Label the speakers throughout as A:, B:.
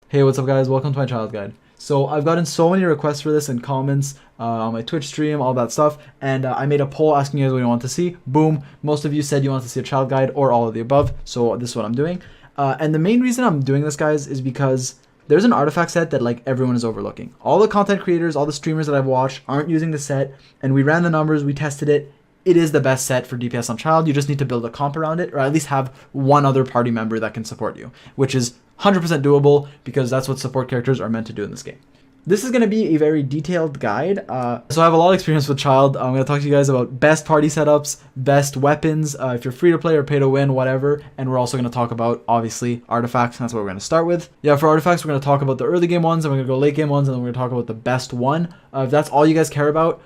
A: Hey, what's up guys? Welcome to my child guide. So I've gotten so many requests for this in comments on my Twitch stream, all that stuff, and I made a poll asking you guys what you want to see. Boom, most of you said you want to see a child guide or all of the above, so this is what I'm doing. And the main reason I'm doing this, guys, is because there's an artifact set that like everyone is overlooking. All the content creators, all the streamers that I've watched aren't using the set, and we ran the numbers, we tested it. It is the best set for DPS on child. You just need to build a comp around it, or at least have one other party member that can support you, which is 100% doable because that's what support characters are meant to do in this game. This is going to be a very detailed guide. So I have a lot of experience with child. I'm going to talk to you guys about best party setups, best weapons, if you're free to play or pay to win, whatever. And we're also going to talk about, obviously, artifacts. And that's what we're going to start with. Yeah, for artifacts, we're going to talk about the early game ones, and we're going to go late game ones, and then we're going to talk about the best one. If that's all you guys care about,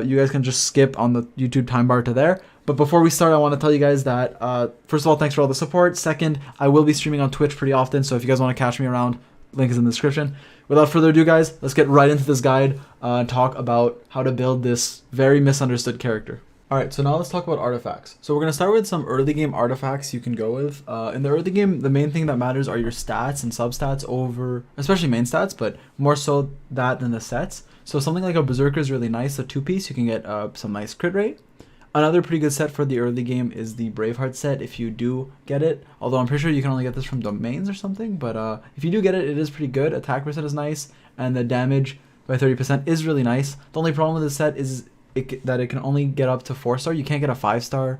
A: you guys can just skip on the YouTube time bar to there. But before we start, I want to tell you guys that, first of all, thanks for all the support. Second, I will be streaming on Twitch pretty often, so if you guys want to catch me around, link is in the description. Without further ado, guys, let's get right into this guide and talk about how to build this very misunderstood character. Alright, so now let's talk about artifacts. So we're going to start with some early game artifacts you can go with. In the early game, the main thing that matters are your stats and substats over, especially main stats, but more so that than the sets. So something like a Berserker is really nice, a 2-piece, you can get some nice crit rate. Another pretty good set for the early game is the Braveheart set if you do get it. Although I'm pretty sure you can only get this from domains or something. But if you do get it, it is pretty good. Attack percent is nice. And the damage by 30% is really nice. The only problem with this set is that it can only get up to 4-star. You can't get a 5-star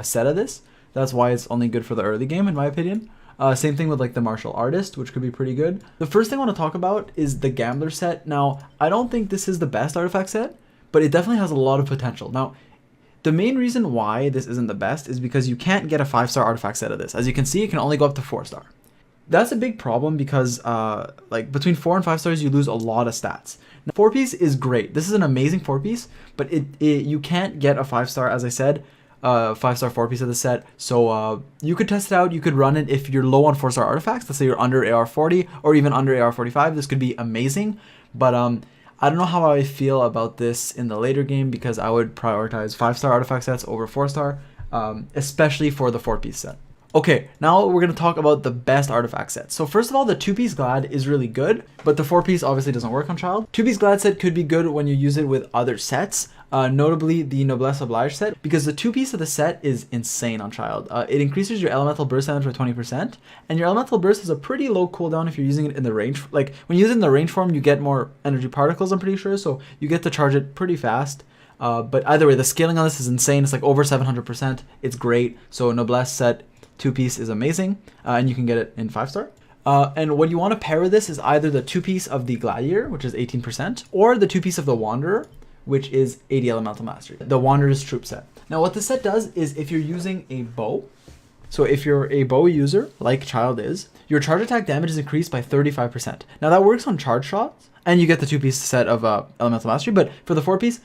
A: set of this. That's why it's only good for the early game in my opinion. Same thing with like the Martial Artist, which could be pretty good. The first thing I want to talk about is the Gambler set. Now, I don't think this is the best artifact set, but it definitely has a lot of potential. Now, the main reason why this isn't the best is because you can't get a 5-star artifact set of this. As you can see, it can only go up to 4-star. That's a big problem because like between 4 and 5 stars, you lose a lot of stats. Now, 4-piece is great. This is an amazing 4-piece, but you can't get a 5-star, as I said, 5-star 4-piece of the set. So you could test it out. You could run it if you're low on 4-star artifacts. Let's say you're under AR 40 or even under AR 45. This could be amazing, but I don't know how I feel about this in the later game because I would prioritize 5-star artifact sets over 4-star, especially for the 4-piece set. Okay, now we're going to talk about the best artifact set. So first of all, the 2-piece Glad is really good, but the 4-piece obviously doesn't work on child. 2-piece Glad set could be good when you use it with other sets, notably the Noblesse Oblige set, because the 2-piece of the set is insane on child. It increases your elemental burst damage by 20%, and your elemental burst has a pretty low cooldown if you're using it in the range. Like when you use it in the range form, you get more energy particles, I'm pretty sure, so you get to charge it pretty fast. But either way, the scaling on this is insane. It's like over 700%. It's great. So Noblesse set 2-piece is amazing, and you can get it in 5-star. And what you want to pair with this is either the 2-piece of the Gladiator, which is 18%, or the 2-piece of the Wanderer, which is 80 elemental mastery. The Wanderer's troop set. Now what this set does is if you're using a bow, so if you're a bow user, like Child is, your charge attack damage is increased by 35%. Now that works on charge shots, and you get the 2-piece set of elemental mastery, but for the 4-piece,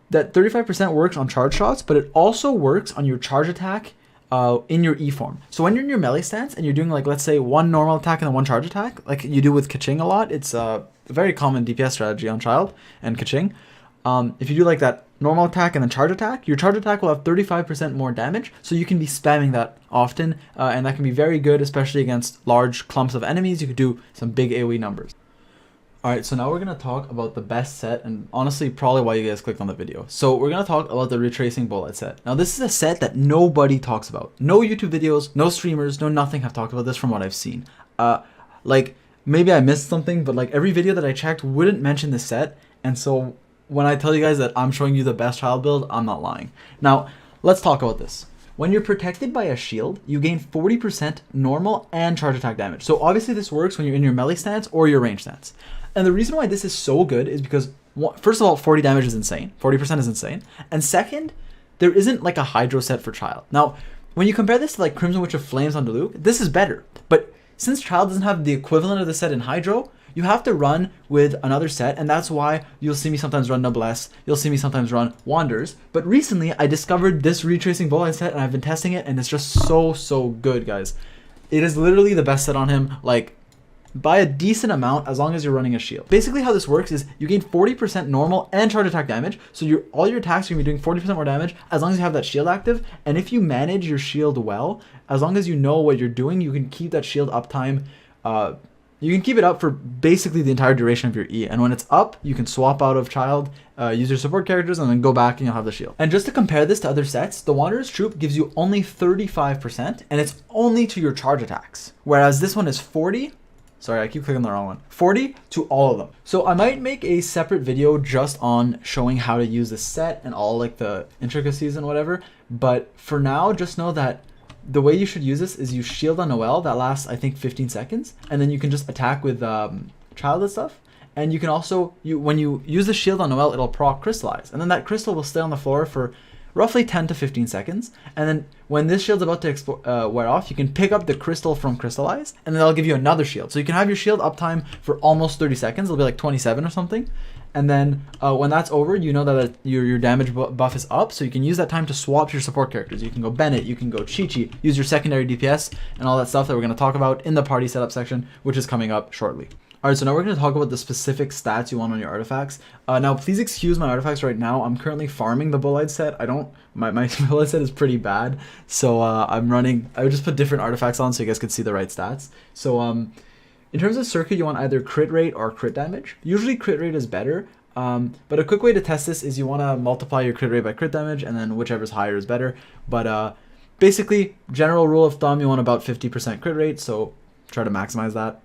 A: that 35% works on charge shots, but it also works on your charge attack in your E form. So when you're in your melee stance and you're doing like, let's say, one normal attack and then one charge attack, like you do with Kaching a lot, it's a very common DPS strategy on Child and Kaching. If you do like that normal attack and then charge attack, your charge attack will have 35% more damage, so you can be spamming that often, and that can be very good, especially against large clumps of enemies. You could do some big AoE numbers. Alright, so now we're going to talk about the best set, and honestly probably why you guys clicked on the video. So we're going to talk about the Retracing Bolide set. Now this is a set that nobody talks about. No YouTube videos, no streamers, no nothing have talked about this from what I've seen. Like maybe I missed something, but like every video that I checked wouldn't mention this set, and so when I tell you guys that I'm showing you the best child build, I'm not lying. Now let's talk about this. When you're protected by a shield, you gain 40% normal and charge attack damage. So obviously this works when you're in your melee stance or your range stance. And the reason why this is so good is because, first of all, 40 damage is insane. 40% is insane. And second, there isn't like a Hydro set for Child. Now, when you compare this to like Crimson Witch of Flames on Diluc, this is better. But since Child doesn't have the equivalent of the set in Hydro, you have to run with another set, and that's why you'll see me sometimes run Noblesse, you'll see me sometimes run Wanderers. But recently, I discovered this Retracing Bolide set, and I've been testing it, and it's just so good, guys. It is literally the best set on him, like, by a decent amount, as long as you're running a shield. Basically how this works is you gain 40% normal and charge attack damage, so all your attacks are going to be doing 40% more damage as long as you have that shield active, and if you manage your shield well, as long as you know what you're doing, you can keep that shield uptime You can keep it up for basically the entire duration of your E, and when it's up, you can swap out of Childe, use your support characters, and then go back and you'll have the shield. And just to compare this to other sets, the Wanderer's Troop gives you only 35%, and it's only to your charge attacks. Whereas this one is 40. Sorry, I keep clicking the wrong one. 40 to all of them. So I might make a separate video just on showing how to use this set and all like the intricacies and whatever. But for now, just know that the way you should use this is you shield on Noelle. That lasts, I think, 15 seconds. And then you can just attack with Childe and stuff. And you can also, when you use the shield on Noelle, it'll proc crystallize. And then that crystal will stay on the floor for roughly 10 to 15 seconds. And then when this shield's about to wear off, you can pick up the crystal from crystallize, and then they'll give you another shield. So you can have your shield uptime for almost 30 seconds. It'll be like 27 or something. And then when that's over, you know that your damage buff is up, so you can use that time to swap your support characters. You can go Bennett, you can go Chi-Chi, use your secondary DPS, and all that stuff that we're going to talk about in the party setup section, which is coming up shortly. Alright, so now we're going to talk about the specific stats you want on your artifacts. Now, please excuse my artifacts right now. I'm currently farming the Bolide set. My Bolide set is pretty bad, so I would just put different artifacts on so you guys could see the right stats. So in terms of circuit, you want either crit rate or crit damage. Usually crit rate is better, but a quick way to test this is you want to multiply your crit rate by crit damage, and then whichever's higher is better. But basically, general rule of thumb, you want about 50% crit rate, so try to maximize that.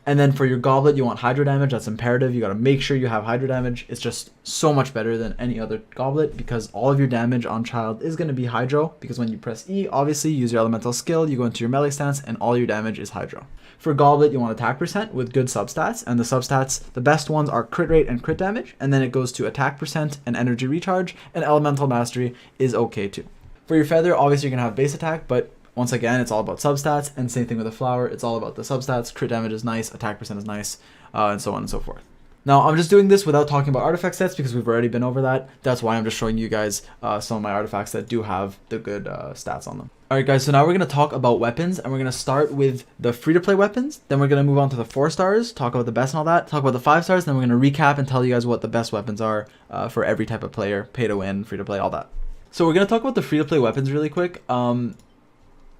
A: And then for your goblet, you want hydro damage. That's imperative. You got to make sure you have hydro damage. It's just so much better than any other goblet because all of your damage on Childe is going to be hydro, because when you press E, obviously use your elemental skill, you go into your melee stance, and all your damage is hydro. For goblet, you want attack percent with good substats, and the substats, the best ones are crit rate and crit damage, and then it goes to attack percent and energy recharge, and elemental mastery is okay too. For your feather, obviously you're going to have base attack, but once again, it's all about substats, and same thing with the flower. It's all about the substats. Crit damage is nice, attack percent is nice, and so on and so forth. Now, I'm just doing this without talking about artifact sets because we've already been over that. That's why I'm just showing you guys some of my artifacts that do have the good stats on them. Alright guys, so now we're going to talk about weapons, and we're going to start with the free-to-play weapons. Then we're going to move on to the 4 stars, talk about the best and all that, talk about the 5 stars, then we're going to recap and tell you guys what the best weapons are for every type of player, pay-to-win, free-to-play, all that. So we're going to talk about the free-to-play weapons really quick.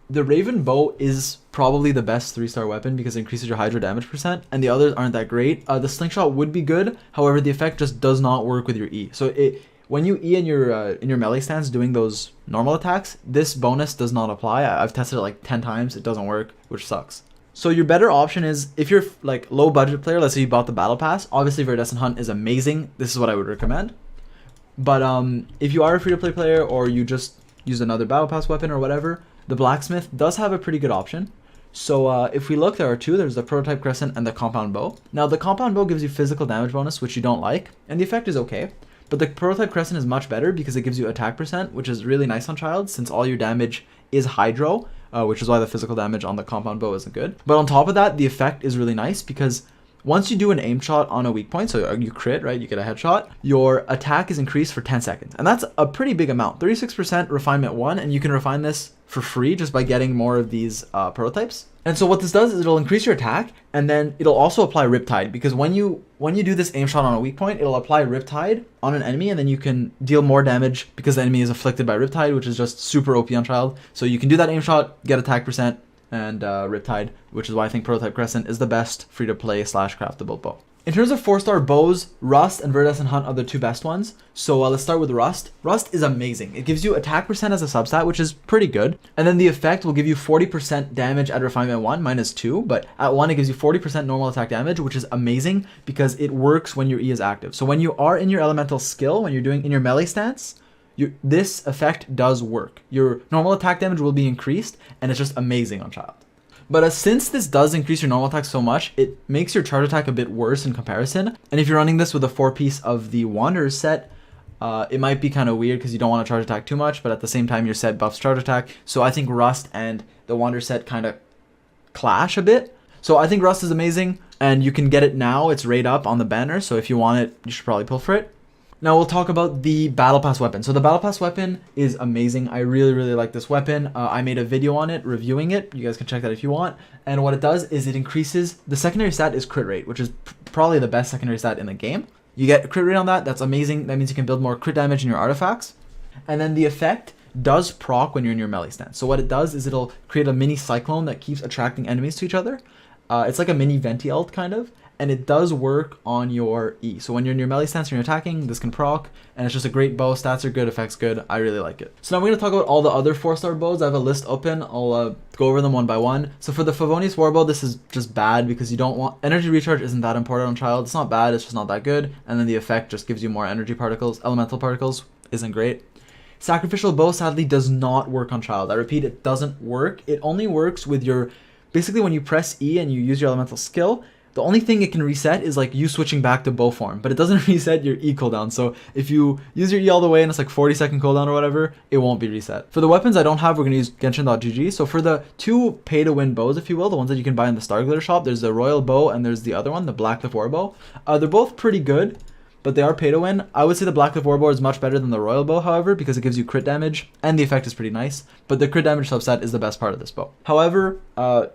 A: The Raven Bow is probably the best 3-star weapon because it increases your hydro damage percent, and the others aren't that great. The Slingshot would be good, however, the effect just does not work with your E. So when you E in your melee stance doing those normal attacks, this bonus does not apply. I've tested it like 10 times, it doesn't work, which sucks. So your better option is, if you're like low budget player, let's say you bought the Battle Pass, obviously Viridescent Hunt is amazing. This is what I would recommend. But if you are a free-to-play player or you just use another Battle Pass weapon or whatever, the Blacksmith does have a pretty good option. So if we look, there are 2. There's the Prototype Crescent and the Compound Bow. Now the Compound Bow gives you physical damage bonus, which you don't like, and the effect is okay. But the Prototype Crescent is much better because it gives you attack percent, which is really nice on Childe since all your damage is hydro, which is why the physical damage on the Compound Bow isn't good. But on top of that, the effect is really nice because once you do an aim shot on a weak point, so you crit, right, you get a headshot, your attack is increased for 10 seconds. And that's a pretty big amount, 36% refinement 1, and you can refine this for free just by getting more of these prototypes. And so what this does is it'll increase your attack, and then it'll also apply Riptide, because when you do this aim shot on a weak point, it'll apply Riptide on an enemy, and then you can deal more damage because the enemy is afflicted by Riptide, which is just super OP on Childe. So you can do that aim shot, get attack percent, and Riptide, which is why I think Prototype Crescent is the best free-to-play / craftable bow. In terms of 4-star bows, Rust and Viridescent Hunt are the 2 best ones. So let's start with Rust. Rust is amazing. It gives you attack percent as a substat, which is pretty good. And then the effect will give you 40% damage at refinement 1, -2. But at 1, it gives you 40% normal attack damage, which is amazing because it works when your E is active. So when you are in your elemental skill, when you're doing in your melee stance, this effect does work. Your normal attack damage will be increased, and it's just amazing on Childe. But since this does increase your normal attack so much, it makes your charge attack a bit worse in comparison. And if you're running this with a 4-piece of the Wanderer set, it might be kind of weird because you don't want to charge attack too much, but at the same time your set buffs charge attack. So I think Rust and the Wanderer set kind of clash a bit. So I think Rust is amazing, and you can get it now. It's right up on the banner, so if you want it, you should probably pull for it. Now we'll talk about the Battle Pass weapon. So the Battle Pass weapon is amazing. I really, really like this weapon. I made a video on it, reviewing it. You guys can check that if you want. And what it does is it increases, the secondary stat is crit rate, which is probably the best secondary stat in the game. You get a crit rate on that, that's amazing. That means you can build more crit damage in your artifacts. And then the effect does proc when you're in your melee stance. So what it does is it'll create a mini cyclone that keeps attracting enemies to each other. It's like a mini venti ult kind of, and it does work on your E. So when you're in your melee stance and you're attacking, this can proc, and it's just a great bow. Stats are good, effects good. I really like it. So now we're going to talk about all the other 4-star bows. I have a list open. I'll go over them one by one. So for the Favonius Warbow, this is just bad because you don't want... Energy recharge isn't that important on Childe. It's not bad, it's just not that good. And then the effect just gives you more energy particles. Elemental particles isn't great. Sacrificial Bow sadly does not work on Childe. I repeat, it doesn't work. It only works with your... Basically when you press E and you use your elemental skill, the only thing it can reset is like you switching back to bow form, but it doesn't reset your E cooldown. So if you use your E all the way and it's like 40-second cooldown or whatever, it won't be reset. For the weapons I don't have, we're going to use Genshin.gg. So for the 2 pay-to-win bows, if you will, the ones that you can buy in the Star Glitter shop, there's the Royal Bow and there's the other one, the Blackcliff Warbow. They're both pretty good, but they are pay-to-win. I would say the Blackcliff Warbow is much better than the Royal Bow, however, because it gives you crit damage, and the effect is pretty nice, but the crit damage subset is the best part of this bow. However,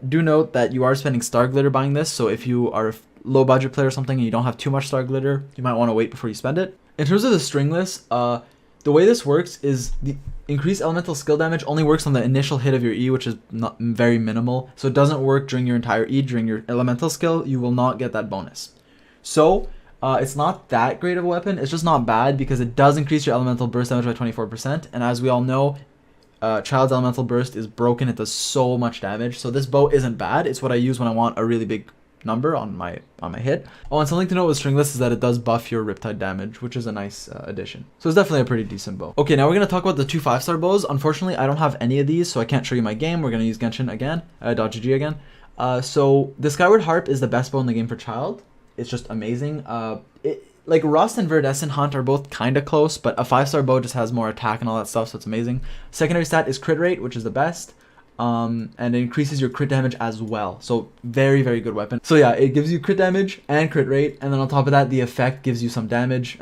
A: do note that you are spending Star Glitter buying this, so if you are a low budget player or something and you don't have too much Star Glitter, you might want to wait before you spend it. In terms of the stringless, the way this works is the increased elemental skill damage only works on the initial hit of your E, which is not very minimal, so it doesn't work during your entire E. During your elemental skill, you will not get that bonus. So it's not that great of a weapon. It's just not bad because it does increase your elemental burst damage by 24%, and as we all know, Childe's elemental burst is broken. It does so much damage, so this bow isn't bad. It's what I use when I want a really big number on my hit. Oh, and something to note with stringless is that it does buff your Riptide damage, which is a nice addition. So it's definitely a pretty decent bow. Okay, now we're going to talk about the 2 5-star bows. Unfortunately, I don't have any of these, so I can't show you my game. We're going to use Genshin again, .gg again. So the Skyward Harp is the best bow in the game for Childe. It's just amazing. Like Rust and Viridescent Hunt are both kind of close, but a 5-star bow just has more attack and all that stuff, so it's amazing. Secondary stat is crit rate, which is the best. And it increases your crit damage as well, so very, very good weapon. So yeah, it gives you crit damage and crit rate, and then on top of that, the effect gives you some damage.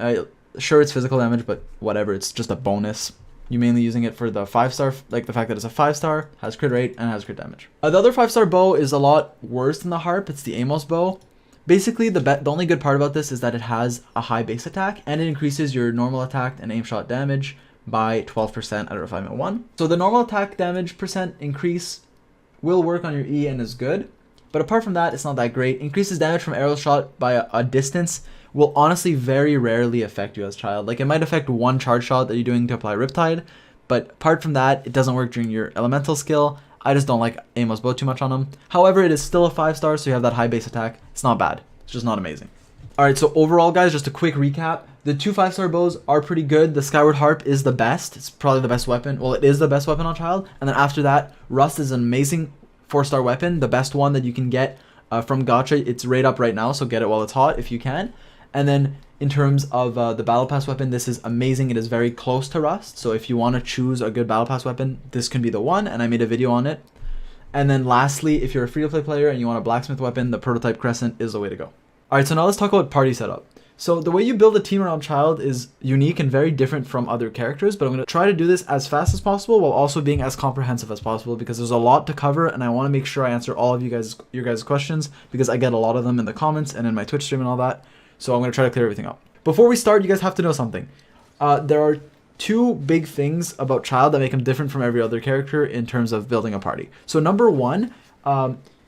A: Sure, it's physical damage, but whatever, it's just a bonus. You're mainly using it for the 5-star, like the fact that it's a 5-star, has crit rate, and has crit damage. The other 5-star bow is a lot worse than the Harp. It's the Amos bow. Basically, the only good part about this is that it has a high base attack, and it increases your normal attack and aim shot damage by 12% at a refinement 1. So the normal attack damage percent increase will work on your E and is good, but apart from that, it's not that great. Increases damage from arrow shot by a distance will honestly very rarely affect you as Childe. Like, it might affect one charge shot that you're doing to apply Riptide, but apart from that, it doesn't work during your elemental skill. I just don't like Amos bow too much on him. However, it is still a 5-star, so you have that high base attack. It's not bad. It's just not amazing. Alright, so overall, guys, just a quick recap. The 2 5-star bows are pretty good. The Skyward Harp is the best. It's probably the best weapon. Well, it is the best weapon on Childe. And then after that, Rust is an amazing 4-star weapon. The best one that you can get from Gacha. It's right up right now, so get it while it's hot if you can. And then in terms of the Battle Pass weapon, this is amazing. It is very close to Rust. So if you want to choose a good Battle Pass weapon, this can be the one. And I made a video on it. And then lastly, if you're a free-to-play player and you want a blacksmith weapon, the Prototype Crescent is the way to go. Alright, so now let's talk about party setup. So the way you build a team around Childe is unique and very different from other characters, but I'm going to try to do this as fast as possible while also being as comprehensive as possible because there's a lot to cover and I want to make sure I answer all of your guys' questions because I get a lot of them in the comments and in my Twitch stream and all that. So I'm going to try to clear everything up. Before we start, you guys have to know something. There are 2 big things about Childe that make him different from every other character in terms of building a party. So number 1,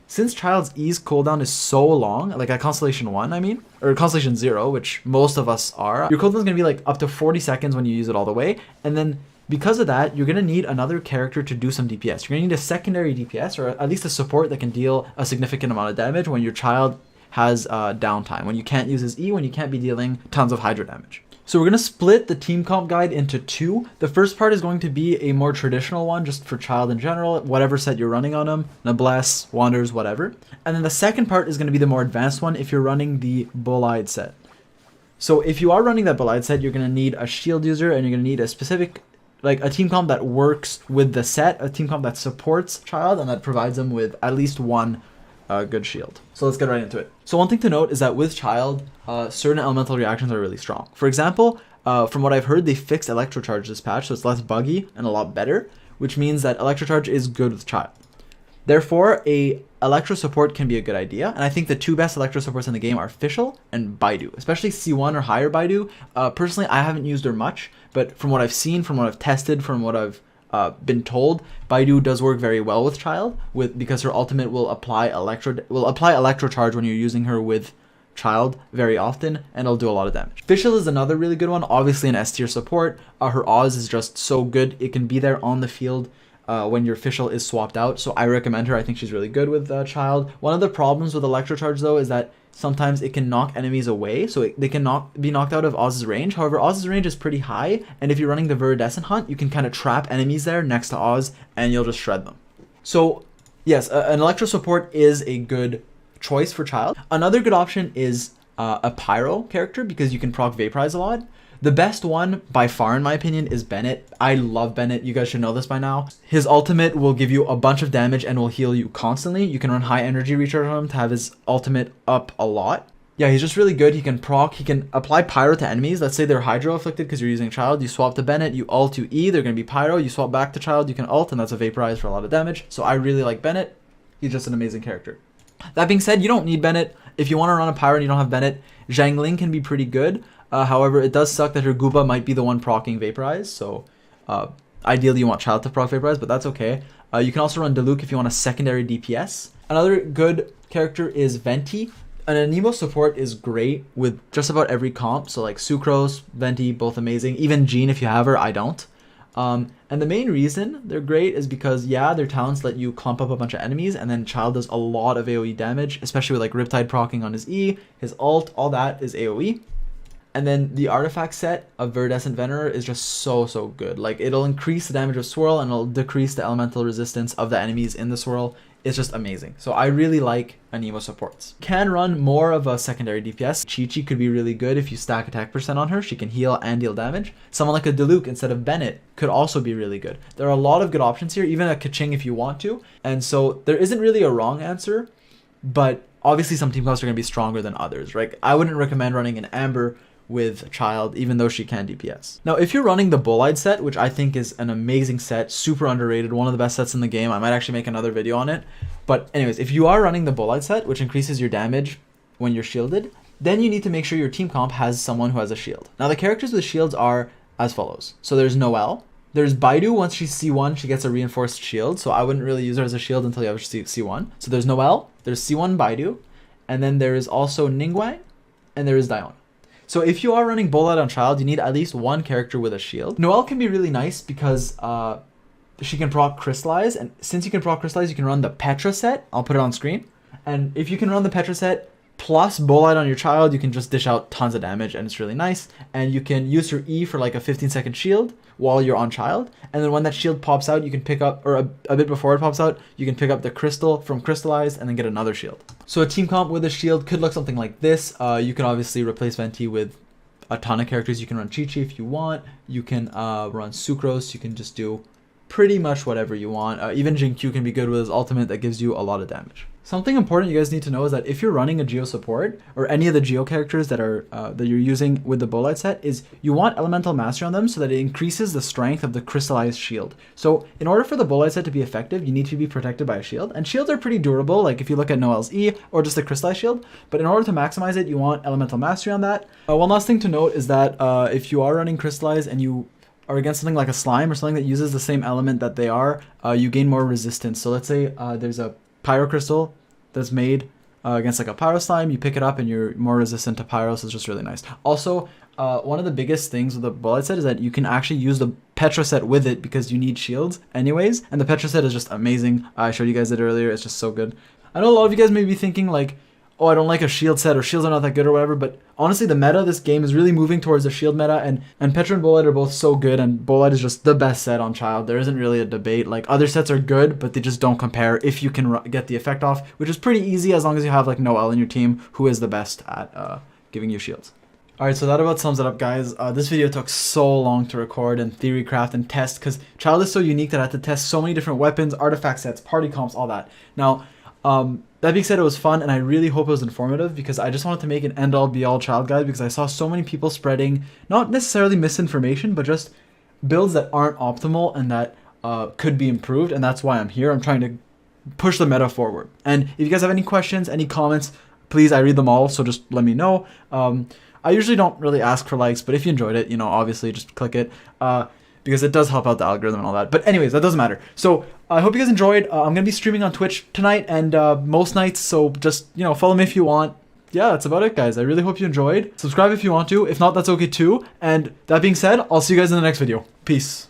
A: since Childe's E's cooldown is so long, like at Constellation 1, I mean, or Constellation 0, which most of us are, your cooldown is going to be like up to 40 seconds when you use it all the way. And then because of that, you're going to need another character to do some DPS. You're going to need a secondary DPS, or at least a support that can deal a significant amount of damage when your Childe has downtime, when you can't use his E, when you can't be dealing tons of Hydra damage. So we're going to split the team comp guide into 2. The first part is going to be a more traditional one just for Childe in general, whatever set you're running on him, Noblesse, Wanders, whatever. And then the second part is going to be the more advanced one if you're running the Bolide set. So if you are running that Bolide set, you're going to need a shield user and you're going to need a specific, like a team comp that works with the set, a team comp that supports Childe and that provides them with at least one good shield. So let's get right into it. So one thing to note is that with Childe, certain elemental reactions are really strong. For example, from what I've heard, they fixed Electrocharge this patch, so it's less buggy and a lot better, which means that Electrocharge is good with Childe. Therefore, a Electro support can be a good idea, and I think the 2 best Electro supports in the game are Fischl and Baidu, especially C1 or higher Baidu. Personally, I haven't used her much, but from what I've seen, from what I've tested, from what I've been told, Baidu does work very well with Childe because her ultimate will apply electro charge when you're using her with Childe very often, and it'll do a lot of damage. Fischl is another really good one, obviously an S tier support. Her Oz is just so good. It can be there on the field when your Fischl is swapped out, so I recommend her. I think she's really good with Childe. One of the problems with electro charge though is that sometimes it can knock enemies away, so they can be knocked out of Oz's range. However, Oz's range is pretty high, and if you're running the Viridescent Hunt, you can kind of trap enemies there next to Oz, and you'll just shred them. So yes, an electro support is a good choice for Childe. Another good option is a Pyro character, because you can proc Vaporize a lot. The best one, by far in my opinion, is Bennett. I love Bennett. You guys should know this by now. His ultimate will give you a bunch of damage and will heal you constantly. You can run high energy recharge on him to have his ultimate up a lot. Yeah, he's just really good. He can proc, he can apply Pyro to enemies. Let's say they're Hydro afflicted because you're using Childe. You swap to Bennett, you ult, you E, they're going to be Pyro. You swap back to Childe, you can ult, and that's a Vaporize for a lot of damage. So I really like Bennett. He's just an amazing character. That being said, you don't need Bennett. If you want to run a Pyro and you don't have Bennett, Zhangling can be pretty good. However, it does suck that her Gooba might be the one proccing Vaporize, so ideally you want Childe to proc Vaporize, but that's okay. You can also run Diluc if you want a secondary DPS. Another good character is Venti. An Anemo support is great with just about every comp, so like Sucrose, Venti, both amazing. Even Jean if you have her, I don't. And the main reason they're great is because, yeah, their talents let you clump up a bunch of enemies, and then Childe does a lot of AoE damage, especially with like Riptide proccing on his E, his ult, all that is AoE. And then the artifact set of Viridescent Venerer is just so good. Like, it'll increase the damage of Swirl and it'll decrease the elemental resistance of the enemies in the Swirl. It's just amazing. So I really like Anemo supports. Can run more of a secondary DPS. Chi-Chi could be really good if you stack attack % on her. She can heal and deal damage. Someone like a Diluc instead of Bennett could also be really good. There are a lot of good options here, even a Keqing if you want to. And so there isn't really a wrong answer, but obviously some team comps are going to be stronger than others, right? I wouldn't recommend running an Amber with Childe, even though she can DPS. Now, if you're running the Bolide set, which I think is an amazing set, super underrated, one of the best sets in the game, I might actually make another video on it. But anyways, if you are running the Bolide set, which increases your damage when you're shielded, then you need to make sure your team comp has someone who has a shield. Now, the characters with shields are as follows. So there's Noelle. There's Baidu. Once she's C1, she gets a reinforced shield, so I wouldn't really use her as a shield until you have C1. So there's Noelle, there's C1 Baidu, and then there is also Ningguang, and there is Diona. So if you are running Bolide on Childe, you need at least one character with a shield. Noelle can be really nice because she can proc Crystallize, and since you can proc Crystallize, you can run the Petra set. I'll put it on screen. And if you can run the Petra set plus Bolide on your Childe, you can just dish out tons of damage, and it's really nice. And you can use your E for like a 15-second shield while you're on Childe, and then when that shield pops out, you can pick up, or a bit before it pops out, you can pick up the crystal from Crystallized and then get another shield. So a team comp with a shield could look something like this. You can obviously replace Venti with a ton of characters. You can run Chi-Chi if you want. You can run Sucrose. You can just do pretty much whatever you want. Even Jin-Q can be good with his ultimate that gives you a lot of damage. Something important you guys need to know is that if you're running a Geo support, or any of the Geo characters that are that you're using with the Bolide set, is you want Elemental Mastery on them so that it increases the strength of the Crystallized shield. So in order for the Bolide set to be effective, you need to be protected by a shield. And shields are pretty durable, like if you look at Noelle's E, or just the Crystallized shield. But in order to maximize it, you want Elemental Mastery on that. One last thing to note is that if you are running Crystallized and you are against something like a slime or something that uses the same element that they are, you gain more resistance. So let's say there's a Pyro Crystal that's made against like a Pyro Slime, you pick it up and you're more resistant to Pyro, so it's just really nice. Also, one of the biggest things with the Bolide set is that you can actually use the Petra set with it because you need shields anyways, and the Petra set is just amazing. I showed you guys it earlier, it's just so good. I know a lot of you guys may be thinking like, oh, I don't like a shield set, or shields are not that good or whatever, but honestly the meta of this game is really moving towards the shield meta, and Petra and Bolide are both so good, and Bolide is just the best set on Childe. There isn't really a debate. Like, other sets are good, but they just don't compare if you can get the effect off, which is pretty easy as long as you have like Noelle in your team, who is the best at giving you shields. Alright, so that about sums it up, guys. This video took so long to record and theory craft and test, because Childe is so unique that I had to test so many different weapons, artifact sets, party comps, all that. Now, that being said, it was fun, and I really hope it was informative, because I just wanted to make an end-all be-all Childe guide, because I saw so many people spreading not necessarily misinformation, but just builds that aren't optimal and that could be improved, and that's why I'm here. I'm trying to push the meta forward. And if you guys have any questions, any comments, please, I read them all, so just let me know. I usually don't really ask for likes, but if you enjoyed it, you know, obviously just click it. because it does help out the algorithm and all that. But anyways, that doesn't matter. So I hope you guys enjoyed. I'm gonna be streaming on Twitch tonight and most nights, so just, you know, follow me if you want. Yeah, that's about it, guys. I really hope you enjoyed. Subscribe if you want to. If not, that's okay too. And that being said, I'll see you guys in the next video. Peace.